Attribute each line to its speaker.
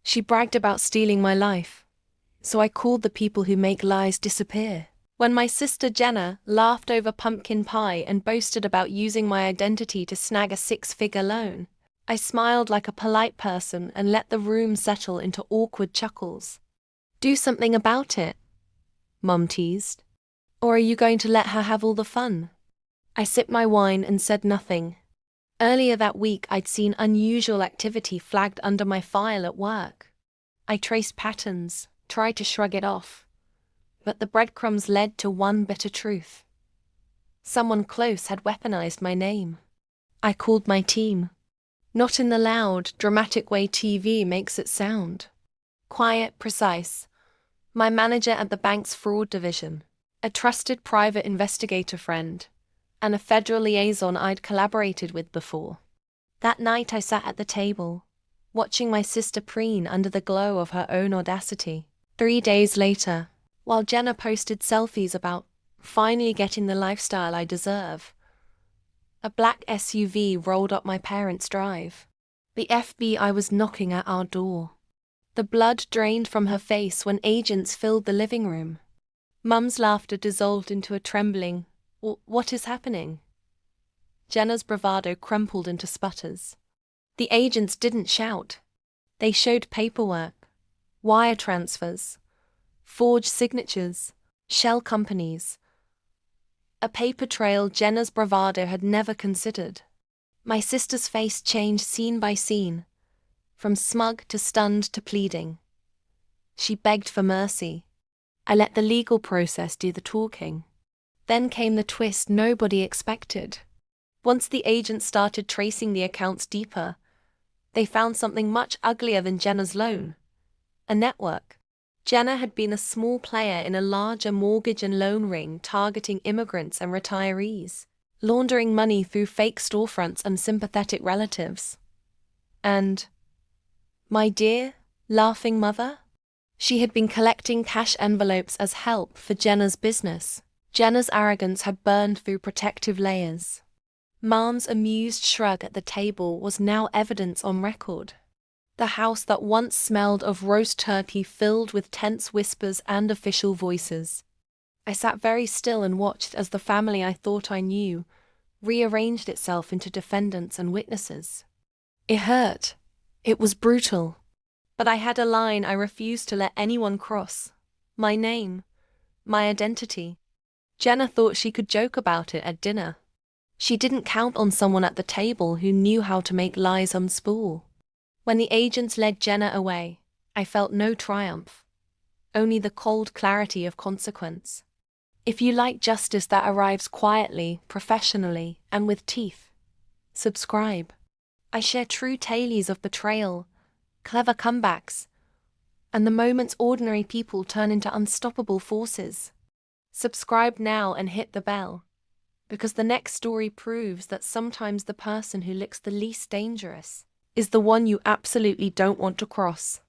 Speaker 1: She bragged about stealing my life, so I called the people who make lies disappear. When my sister Jenna laughed over pumpkin pie and boasted about using my identity to snag a six-figure loan, I smiled like a polite person and let the room settle into awkward chuckles. "Do something about it," Mum teased. "Or are you going to let her have all the fun?" I sipped my wine and said nothing. Earlier that week I'd seen unusual activity flagged under my file at work. I traced patterns, tried to shrug it off, but the breadcrumbs led to one bitter truth. Someone close had weaponized my name. I called my team. Not in the loud, dramatic way TV makes it sound. Quiet, precise. My manager at the bank's fraud division, a trusted private investigator friend, and a federal liaison I'd collaborated with before. That night I sat at the table, watching my sister preen under the glow of her own audacity. 3 days later, while Jenna posted selfies about finally getting the lifestyle I deserve, a black SUV rolled up my parents' drive. The FBI was knocking at our door. The blood drained from her face when agents filled the living room. Mum's laughter dissolved into a trembling, "What is happening?" Jenna's bravado crumpled into sputters. The agents didn't shout. They showed paperwork, wire transfers, forged signatures, shell companies. A paper trail Jenna's bravado had never considered. My sister's face changed scene by scene, from smug to stunned to pleading. She begged for mercy. I let the legal process do the talking. Then came the twist nobody expected. Once the agents started tracing the accounts deeper, they found something much uglier than Jenna's loan. A network. Jenna had been a small player in a larger mortgage and loan ring targeting immigrants and retirees, laundering money through fake storefronts and sympathetic relatives. And my dear, laughing mother? She had been collecting cash envelopes as help for Jenna's business. Jenna's arrogance had burned through protective layers. Mom's amused shrug at the table was now evidence on record. The house that once smelled of roast turkey filled with tense whispers and official voices. I sat very still and watched as the family I thought I knew rearranged itself into defendants and witnesses. It hurt. It was brutal. But I had a line I refused to let anyone cross. My name. My identity. Jenna thought she could joke about it at dinner. She didn't count on someone at the table who knew how to make lies unspool. When the agents led Jenna away, I felt no triumph, only the cold clarity of consequence. If you like justice that arrives quietly, professionally, and with teeth, subscribe. I share true tales of betrayal, clever comebacks, and the moments ordinary people turn into unstoppable forces. Subscribe now and hit the bell, because the next story proves that sometimes the person who looks the least dangerous is the one you absolutely don't want to cross.